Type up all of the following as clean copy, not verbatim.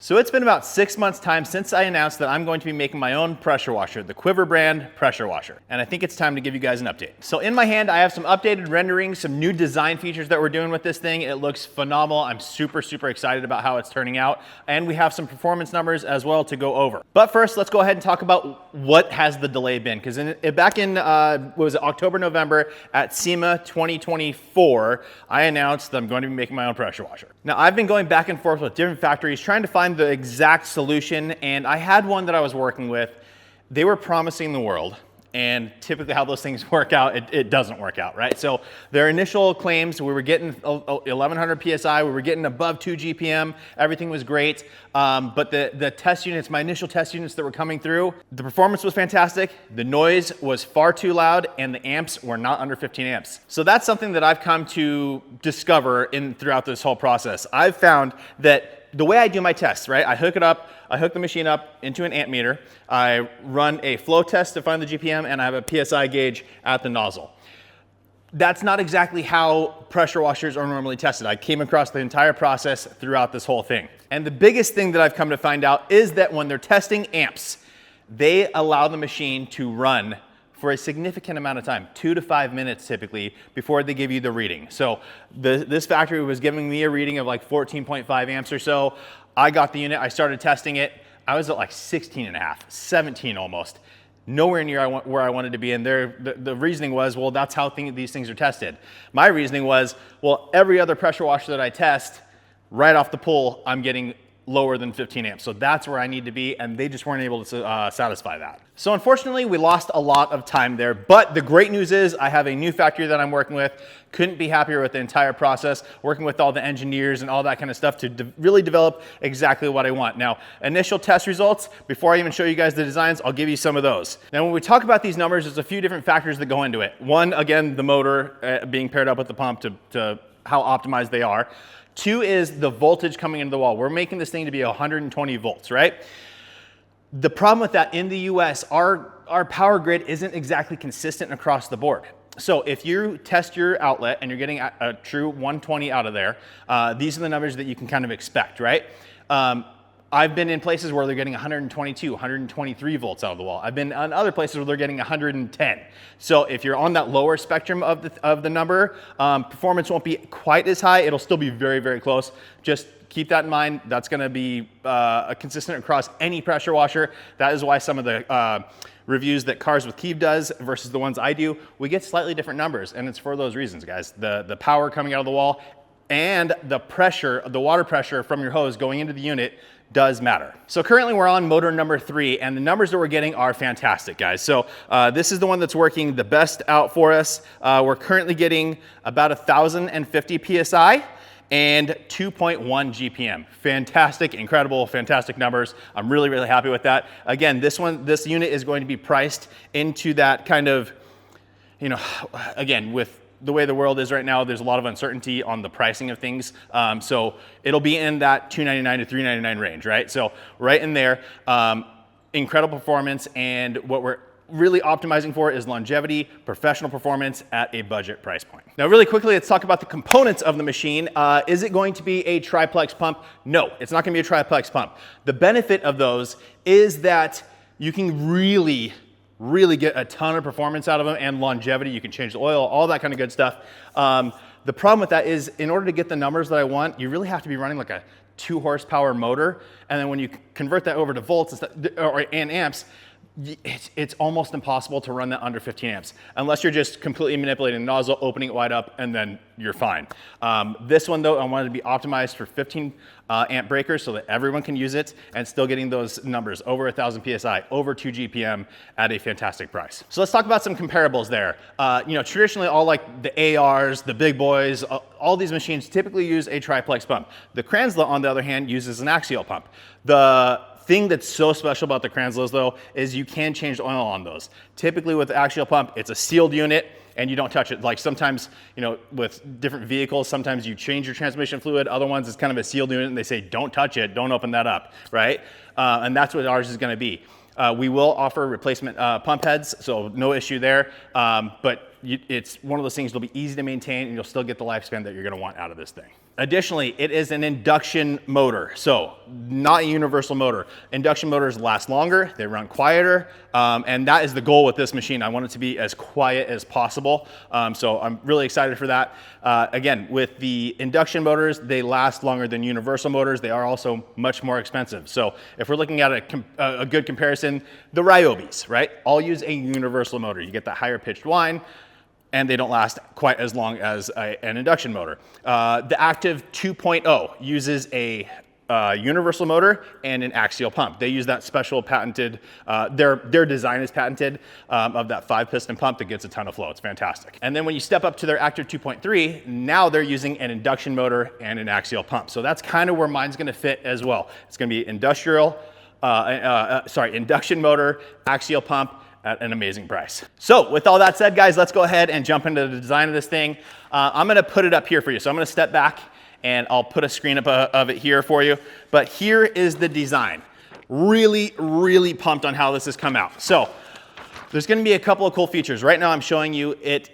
So it's been about 6 months time since I announced that I'm going to be making my own pressure washer, the QUIVR brand pressure washer. And I think it's time to give you guys an update. So in my hand, I have some updated renderings, some new design features that we're doing with this thing. It looks phenomenal. I'm super excited about how it's turning out. And we have some performance numbers as well to go over. But first, let's go ahead and talk about what has the delay been. Because back in, what was it, October, November at SEMA 2024, I announced that I'm going to be making my own pressure washer. Now, I've been going back and forth with different factories trying to find the exact solution, and I had one that I was working with. They were promising the world, and typically how those things work out, it doesn't work out, right? So their initial claims, we were getting 1100 PSI, we were getting above 2 GPM, everything was great, but the test units, my initial test units that were coming through, the performance was fantastic, the noise was far too loud, and the amps were not under 15 amps. So that's something that I've come to discover throughout this whole process. I've found that the way I do my tests, right? I hook the machine up into an amp meter. I run a flow test to find the GPM, and I have a PSI gauge at the nozzle. That's not exactly how pressure washers are normally tested. I came across the entire process throughout this whole thing. And the biggest thing that I've come to find out is that when they're testing amps, they allow the machine to run for a significant amount of time, 2 to 5 minutes typically, before they give you the reading. So this factory was giving me a reading of like 14.5 amps or so. I got the unit, I started testing it. I was at like 16 and a half, 17 almost. Nowhere near where I wanted to be, and the reasoning was, well, that's how these things are tested. My reasoning was, well, every other pressure washer that I test, right off the pull, I'm getting lower than 15 amps. So that's where I need to be, and they just weren't able to satisfy that. So unfortunately, we lost a lot of time there, but the great news is I have a new factory that I'm working with. Couldn't be happier with the entire process, working with all the engineers and all that kind of stuff to really develop exactly what I want. Now, initial test results, before I even show you guys the designs, I'll give you some of those. Now, when we talk about these numbers, there's a few different factors that go into it. One, again, the motor being paired up with the pump to how optimized they are. 2 is the voltage coming into the wall. We're making this thing to be 120 volts, right? The problem with that in the US, our power grid isn't exactly consistent across the board. So if you test your outlet and you're getting a true 120 out of there, these are the numbers that you can kind of expect, right? I've been in places where they're getting 122, 123 volts out of the wall. I've been on other places where they're getting 110. So if you're on that lower spectrum of the number, performance won't be quite as high. It'll still be very close. Just keep that in mind. That's going to be consistent across any pressure washer. That is why some of the reviews that Cars with Keeve does versus the ones I do, we get slightly different numbers, and it's for those reasons, guys. The power coming out of the wall and the pressure, the water pressure from your hose going into the unit does matter. So currently we're on motor number 3, and the numbers that we're getting are fantastic, guys. So this is the one that's working the best out for us. We're currently getting about 1,050 PSI and 2.1 GPM. Fantastic, incredible, fantastic numbers. I'm really happy with that. Again, this unit is going to be priced into that kind of, you know, again, with the way the world is right now, there's a lot of uncertainty on the pricing of things. So it'll be in that $299 to $399 range, right? So right in there, incredible performance, and what we're really optimizing for is longevity, professional performance at a budget price point. Now, really quickly, let's talk about the components of the machine. Is it going to be a triplex pump? No, it's not gonna be a triplex pump. The benefit of those is that you can really get a ton of performance out of them and longevity. You can change the oil, all that kind of good stuff. The problem with that is, in order to get the numbers that I want, you really have to be running like a 2 horsepower motor. And then when you convert that over to volts and amps, it's almost impossible to run that under 15 amps, unless you're just completely manipulating the nozzle, opening it wide up, and then you're fine. This one though, I wanted to be optimized for 15 amp breakers so that everyone can use it and still getting those numbers over 1,000 PSI, over 2 GPM at a fantastic price. So let's talk about some comparables there. You know, traditionally all like the ARs, the big boys, all these machines typically use a triplex pump. The Kranzla, on the other hand, uses an axial pump. The thing that's so special about the Kranzlas though is you can change the oil on those. Typically with the axial pump, it's a sealed unit and you don't touch it. Like sometimes, you know, with different vehicles, sometimes you change your transmission fluid. Other ones, it's kind of a sealed unit and they say, don't touch it, don't open that up, right? And that's what ours is gonna be. We will offer replacement pump heads, so no issue there. But it's one of those things that'll be easy to maintain and you'll still get the lifespan that you're gonna want out of this thing. Additionally, it is an induction motor, so not a universal motor. Induction motors last longer, they run quieter, and that is the goal with this machine. I want it to be as quiet as possible, so I'm really excited for that. Again, with the induction motors, they last longer than universal motors. They are also much more expensive. So if we're looking at a good comparison, the Ryobis, right? All use a universal motor. You get that higher pitched whine, and they don't last quite as long as an induction motor. The Active 2.0 uses a universal motor and an axial pump. They use that special patented, their design is patented, of that 5-piston pump that gets a ton of flow. It's fantastic. And then when you step up to their Active 2.3, now they're using an induction motor and an axial pump. So that's kind of where mine's gonna fit as well. It's gonna be induction motor, axial pump, at an amazing price. So with all that said, guys, let's go ahead and jump into the design of this thing. I'm gonna put it up here for you. So I'm gonna step back and I'll put a screen up of it here for you. But here is the design. Really, really pumped on how this has come out. So there's gonna be a couple of cool features. Right now I'm showing you it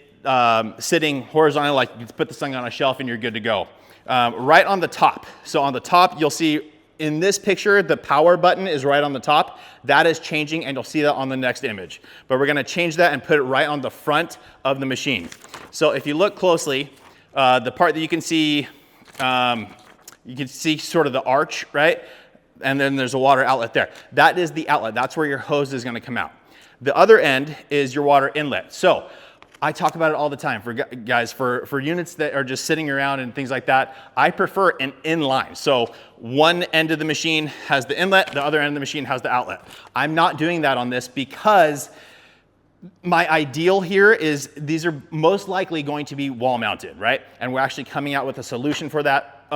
sitting horizontally, like you put this thing on a shelf and you're good to go. Right on the top. So on the top, you'll see in this picture, the power button is right on the top. That is changing, and you'll see that on the next image. But we're gonna change that and put it right on the front of the machine. So if you look closely, the part that you can see sort of the arch, right? And then there's a water outlet there. That is the outlet. That's where your hose is gonna come out. The other end is your water inlet. So I talk about it all the time for guys, for units that are just sitting around and things like that. I prefer an inline. So one end of the machine has the inlet, the other end of the machine has the outlet. I'm not doing that on this because my ideal here is these are most likely going to be wall mounted, right? And we're actually coming out with a solution for that.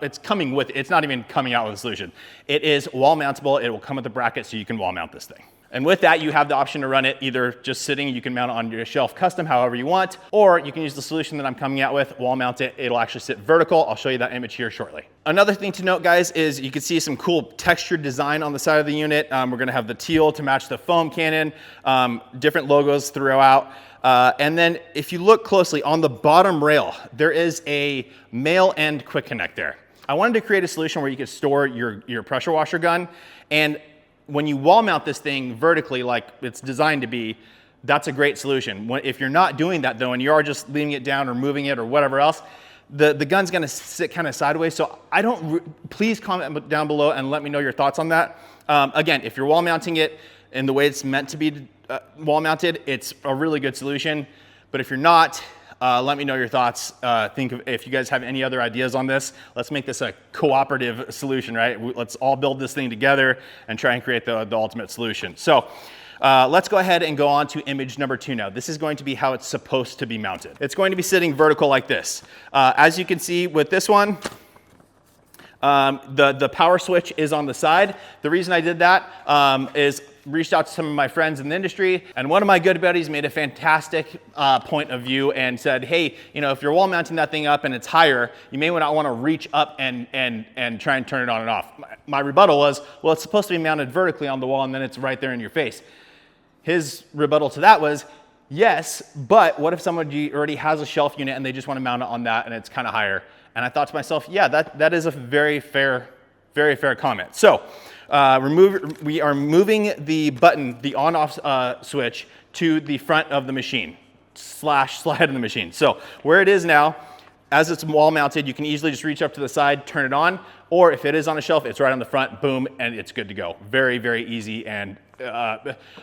It's not even coming out with a solution. It is wall mountable. It will come with a bracket so you can wall mount this thing. And with that, you have the option to run it either just sitting, you can mount it on your shelf custom however you want, or you can use the solution that I'm coming out with, wall mount it. It'll actually sit vertical. I'll show you that image here shortly. Another thing to note, guys, is you can see some cool textured design on the side of the unit. We're gonna have the teal to match the foam cannon, different logos throughout. And then if you look closely on the bottom rail, there is a male end quick connect there. I wanted to create a solution where you could store your pressure washer gun, and when you wall mount this thing vertically like it's designed to be, that's a great solution. If you're not doing that though, and you are just leaning it down or moving it or whatever else, the gun's gonna sit kind of sideways. So please comment down below and let me know your thoughts on that. Again, if you're wall mounting it in the way it's meant to be wall mounted, it's a really good solution. But if you're not, let me know your thoughts. If you guys have any other ideas on this, let's make this a cooperative solution, right? Let's all build this thing together and try and create the ultimate solution. So let's go ahead and go on to image number 2 now. This is going to be how it's supposed to be mounted. It's going to be sitting vertical like this. As you can see with this one, the power switch is on the side. The reason I did that is reached out to some of my friends in the industry, and one of my good buddies made a fantastic point of view and said, hey, you know, if you're wall mounting that thing up and it's higher, you may not want to reach up and try and turn it on and off. My rebuttal was, well, it's supposed to be mounted vertically on the wall and then it's right there in your face. His rebuttal to that was, yes, but what if somebody already has a shelf unit and they just want to mount it on that and it's kind of higher? And I thought to myself, yeah, that is a very fair comment. So we are moving the button, the on-off switch, to the front of the machine, slide of the machine. So where it is now, as it's wall mounted, you can easily just reach up to the side, turn it on, or if it is on a shelf, it's right on the front, boom, and it's good to go. Very, very easy and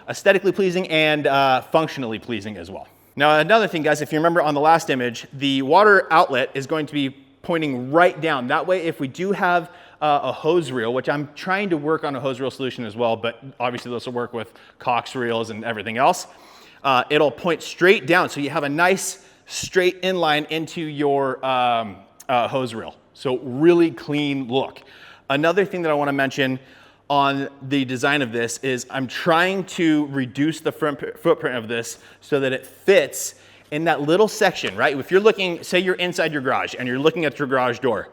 aesthetically pleasing and functionally pleasing as well. Now, another thing, guys, if you remember on the last image, the water outlet is going to be pointing right down. That way, if we do have a hose reel, which I'm trying to work on a hose reel solution as well, but obviously this will work with Cox reels and everything else, it'll point straight down. So you have a nice straight inline into your hose reel. So really clean look. Another thing that I want to mention on the design of this is I'm trying to reduce the footprint of this so that it fits in that little section, right? If you're looking, say you're inside your garage and you're looking at your garage door,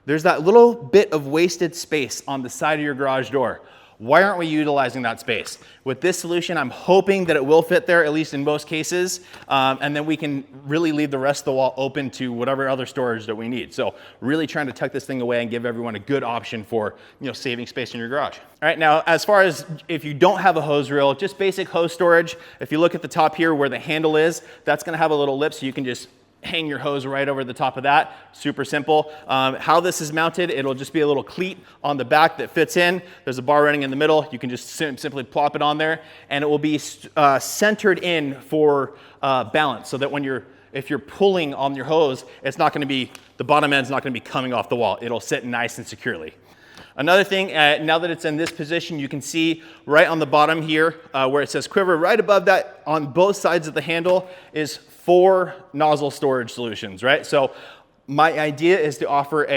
there's that little bit of wasted space on the side of your garage door. Why aren't we utilizing that space? With this solution, I'm hoping that it will fit there, at least in most cases, and then we can really leave the rest of the wall open to whatever other storage that we need. So really trying to tuck this thing away and give everyone a good option for, you know, saving space in your garage. All right, now as far as if you don't have a hose reel, just basic hose storage. If you look at the top here where the handle is, that's gonna have a little lip so you can just hang your hose right over the top of that. Super simple. How this is mounted, it'll just be a little cleat on the back that fits in. There's a bar running in the middle. You can just simply plop it on there, and it will be centered in for balance, so that when if you're pulling on your hose, it's not going to be, the bottom end's not going to be coming off the wall. It'll sit nice and securely. Another thing, now that it's in this position, you can see right on the bottom here where it says QUIVR, right above that on both sides of the handle is 4 nozzle storage solutions, right? So my idea is to offer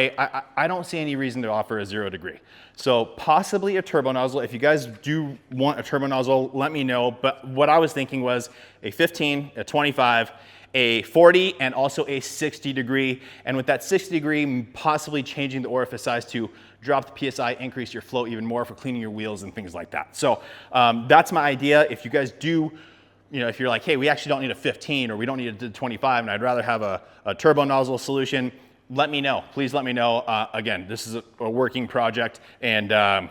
I don't see any reason to offer a 0 degree. So possibly a turbo nozzle. If you guys do want a turbo nozzle, let me know. But what I was thinking was a 15, a 25, a 40, and also a 60 degree. And with that 60 degree, possibly changing the orifice size to drop the PSI, increase your flow even more for cleaning your wheels and things like that. So that's my idea. If you guys do, you know, if you're like, hey, we actually don't need a 15 or we don't need a 25 and I'd rather have a turbo nozzle solution, let me know. Please let me know. Again, this is a working project, and I'm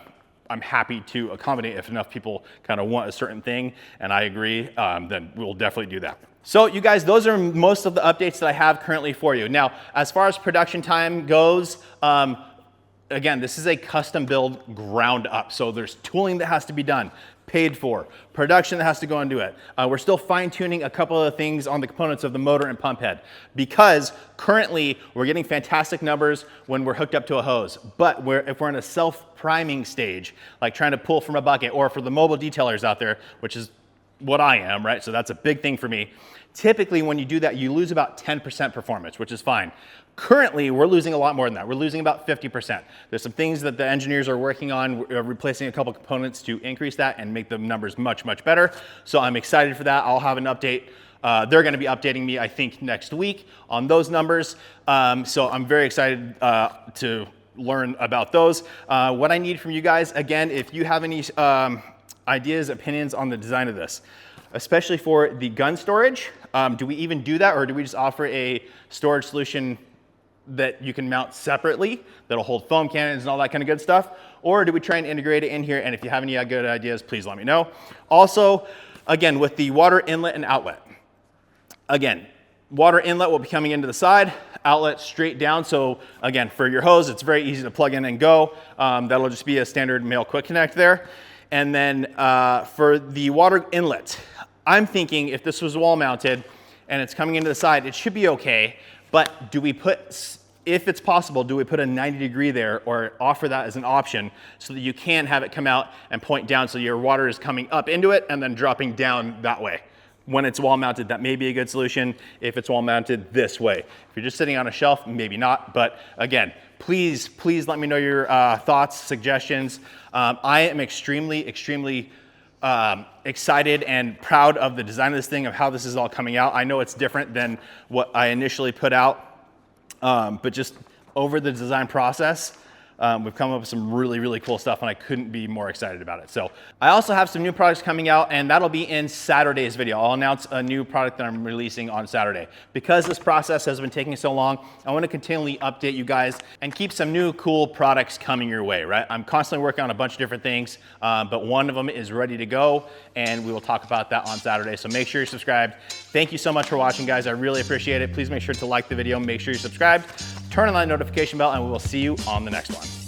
happy to accommodate if enough people kind of want a certain thing and I agree, then we'll definitely do that. So you guys, those are most of the updates that I have currently for you. Now, as far as production time goes, again, this is a custom build ground up. So there's tooling that has to be done, paid for, production that has to go into it. We're still fine tuning a couple of things on the components of the motor and pump head, because currently we're getting fantastic numbers when we're hooked up to a hose. But if we're in a self-priming stage, like trying to pull from a bucket, or for the mobile detailers out there, which is what I am, right? So that's a big thing for me. Typically, when you do that, you lose about 10% performance, which is fine. Currently, we're losing a lot more than that. We're losing about 50%. There's some things that the engineers are working on, replacing a couple components to increase that and make the numbers much, much better. So I'm excited for that. I'll have an update. They're gonna be updating me, I think, next week on those numbers. So I'm very excited to learn about those. What I need from you guys, again, if you have any ideas, opinions on the design of this, especially for the gun storage. Do we even do that, or do we just offer a storage solution that you can mount separately that'll hold foam cannons and all that kind of good stuff? Or do we try and integrate it in here? And if you have any good ideas, please let me know. Also, again, with the water inlet and outlet. Again, water inlet will be coming into the side, outlet straight down. So again, for your hose, it's very easy to plug in and go. That'll just be a standard male quick connect there. And then for the water inlet, I'm thinking if this was wall mounted and it's coming into the side, it should be okay. But do we put, if it's possible, do we put a 90 degree there, or offer that as an option so that you can have it come out and point down so your water is coming up into it and then dropping down that way? When it's wall mounted, that may be a good solution. If it's wall mounted this way. If you're just sitting on a shelf, maybe not. But again, please let me know your thoughts, suggestions. I am extremely excited and proud of the design of this thing, of how this is all coming out. I know it's different than what I initially put out, but just over the design process, we've come up with some really cool stuff, and I couldn't be more excited about it. So I also have some new products coming out, and that'll be in Saturday's video. I'll announce a new product that I'm releasing on Saturday. Because this process has been taking so long, I want to continually update you guys and keep some new cool products coming your way, right? I'm constantly working on a bunch of different things, but one of them is ready to go, and we will talk about that on Saturday. So make sure you're subscribed. Thank you so much for watching, guys. I really appreciate it. Please make sure to like the video, make sure you're subscribed, turn on that notification bell, and we will see you on the next one.